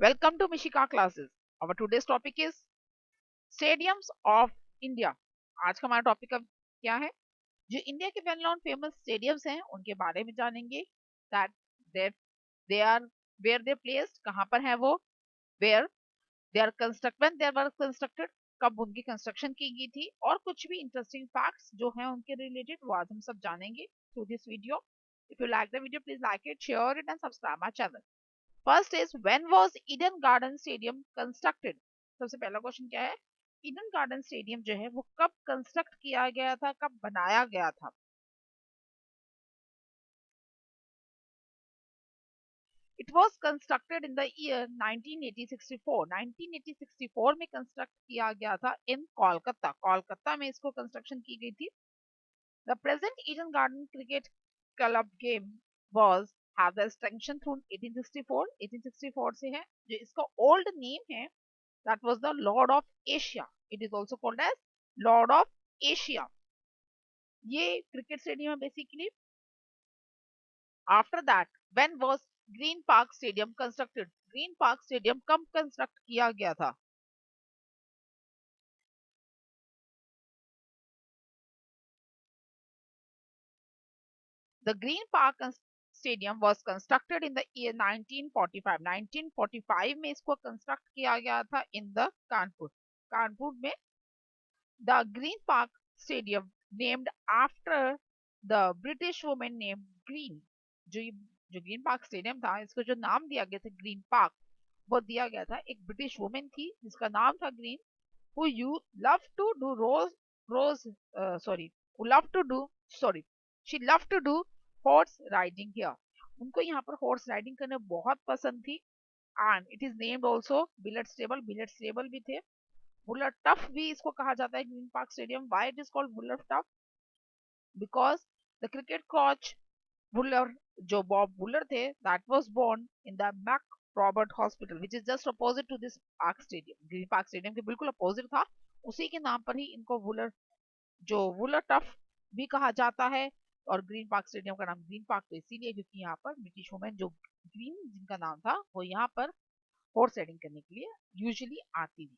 Welcome to Mishika classes. Our today's topic is stadiums of India. आज का हमारा topic अब क्या है? जो इंडिया के वेल नोन फेमस स्टेडियम्स हैं उनके बारे में जानेंगे. That they they are where they placed, कहाँ पर है वो, where they are construct when they were constructed, कब उनकी कंस्ट्रक्शन की गई थी और कुछ भी इंटरेस्टिंग फैक्ट्स जो हैं उनके रिलेटेड वो आज हम सब जानेंगे through this video. If you like the video, please like it, share it, and subscribe my channel. First is when was Eden garden stadium constructed. सबसे पहला क्वेश्चन क्या है? ईडन गार्डन स्टेडियम जो है वो कब कंस्ट्रक्ट किया गया था, कब बनाया गया था? It was constructed in the year 1980-64. 1980-64 में कंस्ट्रक्ट किया गया था इन कोलकाता. कोलकाता में इसको कंस्ट्रक्शन की गई थी. The present Eden garden cricket club game was have the extension through 1864. 1864 से है. जो इसका ओल्ड नेम है that was the Lord of Asia. It is also called as Lord of Asia. ये क्रिकेट स्टेडियम है basically. After that when was green park stadium constructed? Green park stadium कब construct किया गया था? The green park stadium was constructed in the year 1945. 1945 में इसको construct किया गया था इन द कानपुर. कानपुर में the green park stadium named after the British women named green. जो जो ग्रीन पार्क स्टेडियम था इसको जो नाम दिया गया था ग्रीन पार्क, वो दिया गया था एक ब्रिटिश वुमेन थी जिसका नाम था green, who you love to do rose sorry who love to do sorry she loved to do horse riding here. उनको यहाँ पर हॉर्स राइडिंग करने बहुत पसंद थी. And it is named also billet stable. Billet stable भी थे. Buller tough भी इसको कहा जाता है green park stadium. Why it is called Buller tough? Because the cricket coach Buller, जो बॉब बुलर थे, that was born in the Mac Robert hospital which is just opposite to this park stadium. Green park stadium के बिल्कुल opposite था. उसी के नाम पर ही इनको वुलर, जो वुलर टफ भी कहा जाता है. और ग्रीन पार्क स्टेडियम का नाम ग्रीन पार्क तो इसीलिए क्योंकि यहाँ पर ब्रिटिश वुमेन जो ग्रीन जिनका नाम था वो यहाँ पर हॉर्स राइडिंग करने के लिए यूजुअली आती थी.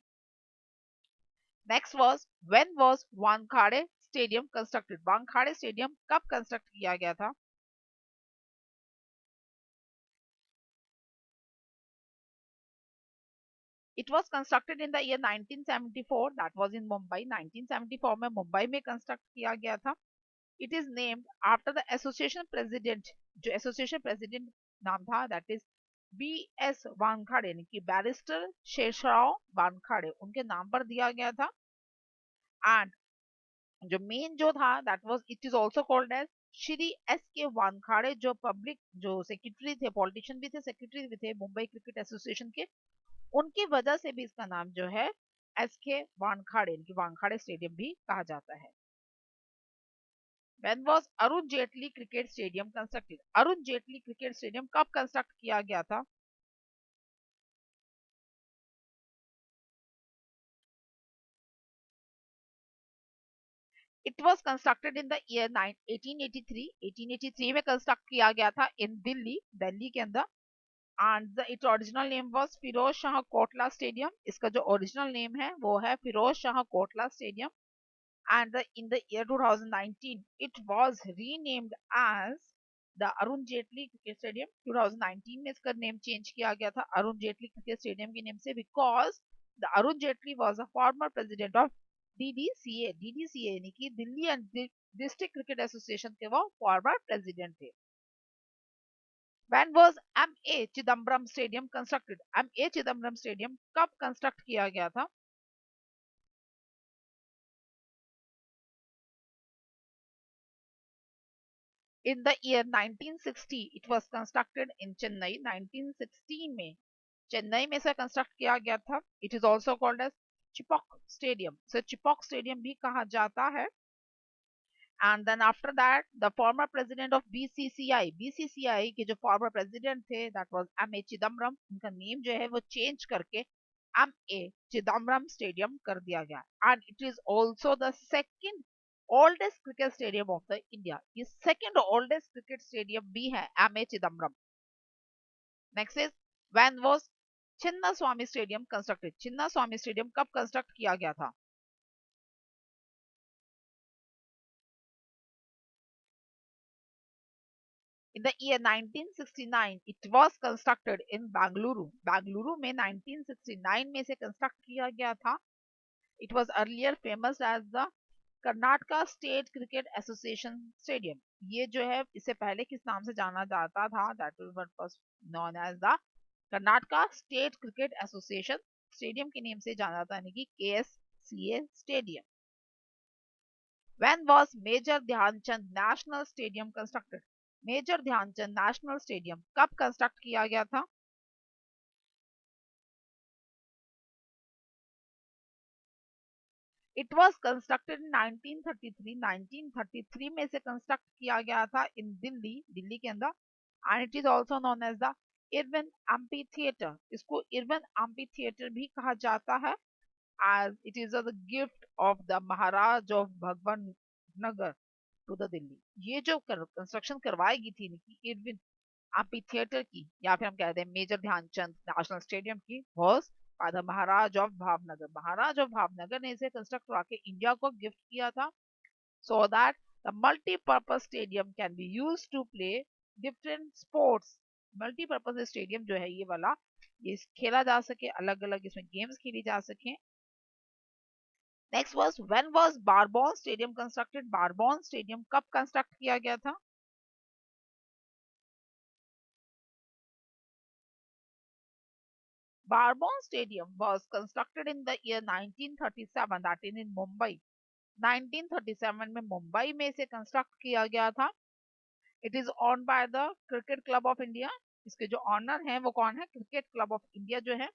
Next was when was Wankhede stadium constructed? Wankhede stadium कब कंस्ट्रक्ट किया गया था? It was constructed in the year 1974. That was in Mumbai. 1974 में मुंबई में कंस्ट्रक्ट किया गया था. It is named after the association president. जो एसोसिएशन प्रेसिडेंट नाम था that is B.S. वानखाड़े, यानी कि बैरिस्टर शेषराव वानखाड़े, उनके नाम पर दिया गया था. एंड जो मेन जो था that was it is also called as Shri S के वानखाड़े, जो पब्लिक जो सेक्रेटरी थे, पॉलिटिशियन भी थे, सेक्रेटरी भी थे मुंबई क्रिकेट एसोसिएशन के. उनकी वजह से भी इसका नाम जो है एस के वानखाड़े, इनकी वानखाड़े स्टेडियम भी कहा जाता है. When was Arun Jaitley cricket stadium constructed? Arun Jaitley cricket stadium कब कंस्ट्रक्ट किया गया था? It was constructed in the year 1883. 1883 में कंस्ट्रक्ट किया गया था इन दिल्ली, दिल्ली के अंदर. And its original name was Firoz Shah Kotla stadium. इसका जो ओरिजिनल नेम है वो है Firoz Shah Kotla stadium. And in the year 2019 it was renamed as the Arun Jaitley Cricket Stadium. 2019 में इसका नेम चेंज किया गया था अरुण जेटली क्रिकेट स्टेडियम के नेम से, because the Arun Jaitley was a former president of DDCA. DDCA यानी कि Delhi and district cricket association के वो फॉर्मर प्रेसिडेंट थे. When was MA Chidambaram stadium constructed? MA Chidambaram stadium कब कंस्ट्रक्ट किया गया था? In the year 1960 it was constructed in Chennai. 1916 में चेन्नई में से कंस्ट्रक्ट किया गया था. It is also called as Chepauk stadium. So Chepauk stadium भी कहा जाता है. And then after that the former president of BCCI, BCCI के जो former president थे that was M.A. चिदम्बरम, उनका नेम जो है वो चेंज करके M.A. चिदम्बरम स्टेडियम कर दिया गया. And it is also the second oldest cricket stadium of the India. ये second oldest cricket stadium भी है M.A. Chidambaram. Next is when was Chinnaswamy stadium constructed, Chinnaswamy stadium कब कंस्ट्रक्ट किया गया था? In the year 1969 it was constructed in Bengaluru, Bengaluru में 1969 में से कंस्ट्रक्ट किया गया था. It was earlier famous as the Karnataka state cricket association stadium. ये जो है इससे पहले किस नाम से जाना जाता था? That was known as the Karnataka state cricket association stadium के नेम से जाना जाता है, यानी कि KSCA stadium. When was major Dhyanchand national stadium constructed? Major Dhyanchand national stadium कब कंस्ट्रक्ट किया गया था? It was constructed in 1933. 1933 में से कंस्ट्रक्ट किया गया था इन दिल्ली, दिल्ली के अंदर. And it is also known as the Irwin amphitheatre. इसको इरविन एम्पी थिएटर भी कहा जाता है, as it is a gift of the Maharaj of भगवान नगर टू द दिल्ली. ये जो कंस्ट्रक्शन करवाई गई थी इरविन एम्पी थिएटर की, या फिर हम कहते हैं मेजर ध्यानचंद नेशनल स्टेडियम की, was by the Maharaj of Bhavnagar. Maharaj of Bhavnagar ने इसे कंस्ट्रक्ट करवा के इंडिया को गिफ्ट किया था, so that the multipurpose stadium can be used to play different sports. Multipurpose stadium जो है ये वाला, ये खेला जा सके, अलग अलग इसमें गेम्स खेली जा सके. Next was when was Brabourne stadium constructed? Brabourne stadium कब कंस्ट्रक्ट किया गया था? Barbon Stadium was constructed in the year 1937, that is in Mumbai. 1937 में मुंबई में इसे कंस्ट्रक्ट किया गया था. It is on by the cricket club of India. इसके जो ऑनर हैं वो कौन है? क्रिकेट क्लब ऑफ इंडिया जो है.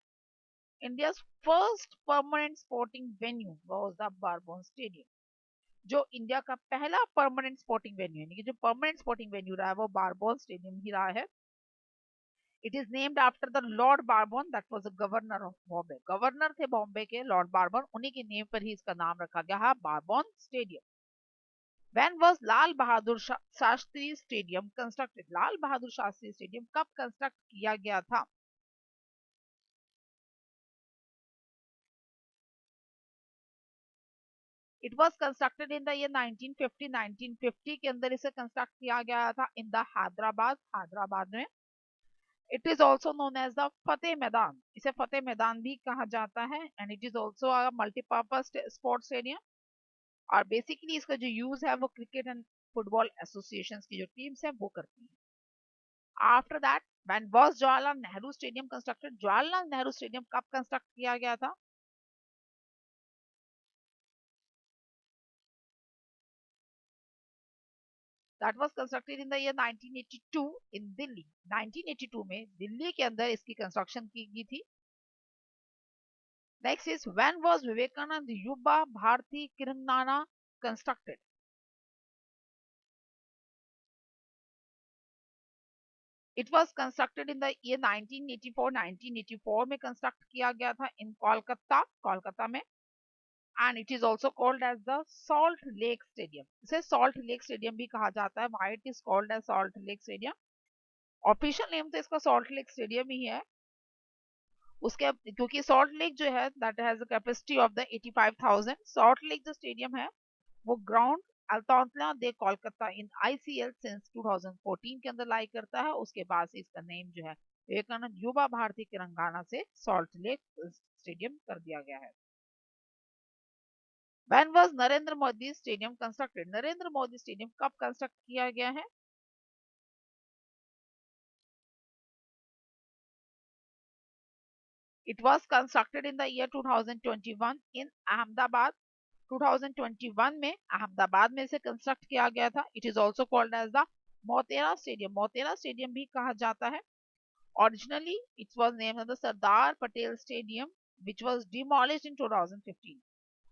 India's first permanent sporting venue was the बारबोन stadium. जो इंडिया का पहला परमानेंट स्पोर्टिंग वेन्यू, यानी कि जो परमानेंट स्पोर्टिंग वेन्यू रहा है वो बारबोन स्टेडियम ही रहा है. It is named after the Lord Bourbon, that was the governor of Bombay. Governor थे बॉम्बे के लॉर्ड बारबन, उन्हीं के नेम पर ही इसका नाम रखा गया है Brabourne stadium. When was Lal Bahadur Shastri stadium constructed? Lal Bahadur Shastri stadium कब कंस्ट्रक्ट किया गया था? It was constructed in the year 1950. 1950 के अंदर इसे कंस्ट्रक्ट किया गया था इन द हैदराबाद, हैदराबाद में. It is also known as the Fateh Maidan. इसे फतेह मैदान भी कहा जाता है. And it is also a multipurpose sports stadium. और बेसिकली इसका जो यूज है वो क्रिकेट एंड फुटबॉल एसोसिएशंस की जो टीम्स है वो करती है. After that when was Jawaharlal Nehru stadium constructed? Jawaharlal Nehru stadium कब कंस्ट्रक्ट किया गया था? That was constructed in the year 1982 इन दिल्ली. 1982 में दिल्ली के अंदर इसकी कंस्ट्रक्शन की गई थी. Next is when was Vivekananda Yuva Bharati Krirangan constructed? It was constructed in the year 1984. 1984 में कंस्ट्रक्ट किया गया था इन कोलकाता, कोलकाता में. And it is also called as the salt lake stadium. इसे सॉल्ट लेक स्टेडियम भी कहा जाता है. Why it is called as salt lake stadium? Official name तो इसका सॉल्ट लेक स्टेडियम ही है. उसके क्योंकि सॉल्ट लेक जो है that has a capacity of the 85,000. Salt lake जो स्टेडियम है वो ग्राउंड अल्तांतला दे कोलकाता इन ICL सिंस 2014 के अंदर लाई करता है. उसके बाद से इसका नेम जो है विवेकानंद युवा भारती तेलंगाना से सॉल्ट लेक स्टेडियम कर दिया गया है. When was Narendra Modi stadium constructed? Narendra Modi stadium कब कंस्ट्रक्ट किया गया है? It was constructed in the year 2021 in Ahmedabad. 2021 में अहमदाबाद में इसे कंस्ट्रक्ट किया गया था. It is also called as the Motera stadium. Motera stadium भी कहा जाता है. Originally it was named as the Sardar Patel stadium which was demolished in 2015.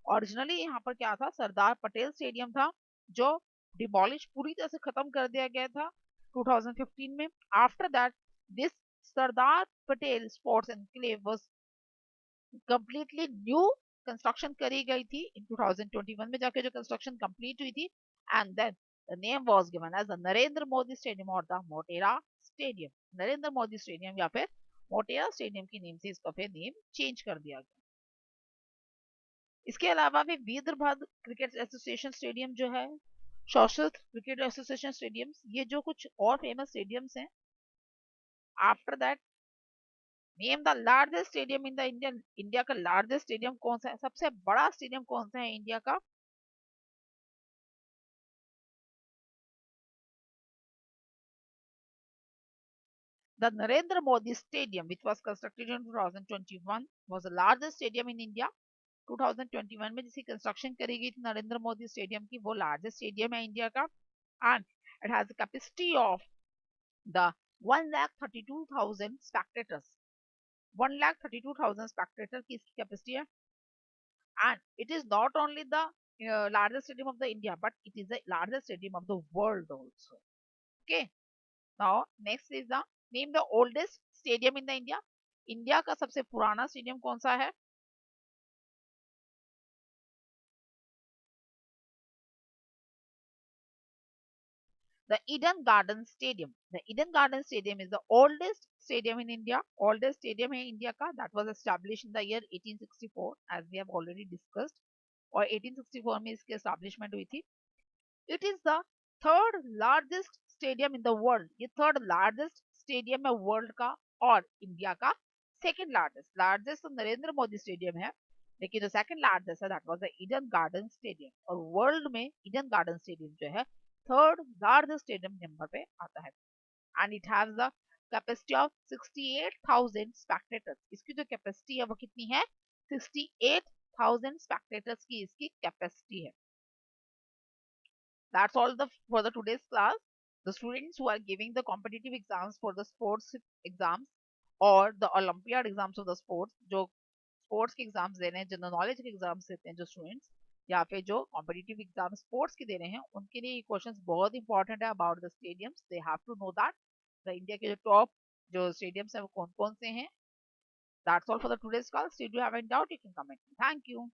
Originally यहाँ पर क्या था? सरदार पटेल स्टेडियम था जो डिमोलिश पूरी तरह से खत्म कर दिया गया था 2015 में. After that this Sardar Patel sports enclave was completely new construction करी गई थी इन 2021 में जाके जो कंस्ट्रक्शन कंप्लीट हुई थी. And then the name was given as the Narendra Modi stadium और the Motera stadium. Narendra Modi stadium या फिर मोटेरा स्टेडियम की नेम से इसका फिर नेम चेंज कर दिया गया। इसके अलावा भी वीरभद्र क्रिकेट एसोसिएशन स्टेडियम जो है, सशस्त्र क्रिकेट एसोसिएशन स्टेडियम, ये जो कुछ और फेमस स्टेडियम्स हैं। After that, name the largest stadium in the India. India का लार्जेस्ट स्टेडियम कौन सा है, सबसे बड़ा स्टेडियम कौन सा है इंडिया का? The Narendra Modi Stadium, which was constructed in 2021, was the largest stadium in India. 2021 में जिसकी कंस्ट्रक्शन करी गई थी नरेंद्र मोदी स्टेडियम की, वो लार्जेस्ट स्टेडियम है इंडिया का। And it has a capacity of the 1,32,000 spectators. 1,32,000 spectators की इसकी कैपेसिटी है। And it is not only the largest stadium of the India, but it is the largest stadium of the world also. Okay. Now next is the name the oldest stadium in the India. India का सबसे पुराना stadium कौन सा है? The Eden Garden Stadium. The Eden Garden Stadium is the oldest stadium in India. Oldest stadium है India का. That was established in the year 1864, as we have already discussed. और 1864 में इसकी establishment हुई थी. It is the third largest stadium in the world. ये third largest stadium है world का, और इंडिया का second largest. Largest तो नरेंद्र मोदी स्टेडियम है, लेकिन जो second largest है that was the Eden Garden Stadium. और world में Eden Garden Stadium जो है third largest stadium नंबर पे आता है. And it has the capacity of 68,000 spectators. इसकी जो capacity है वो कितनी है? 68,000 spectators की इसकी capacity है. That's all for the today's class. The students who are giving the competitive exams for the sports exams or the Olympiad exams of the sports, जो sports के exams दे रहे हैं, जनरल नॉलेज के exams देते हैं जो students, या फिर जो competitive exam sports के दे रहे हैं, उनके लिए ये questions बहुत important है about the stadiums. They have to know that the India के जो top जो stadiums हैं वो कौन कौन से हैं. That's all for the today's class. If you have any doubt, you can comment. Thank you.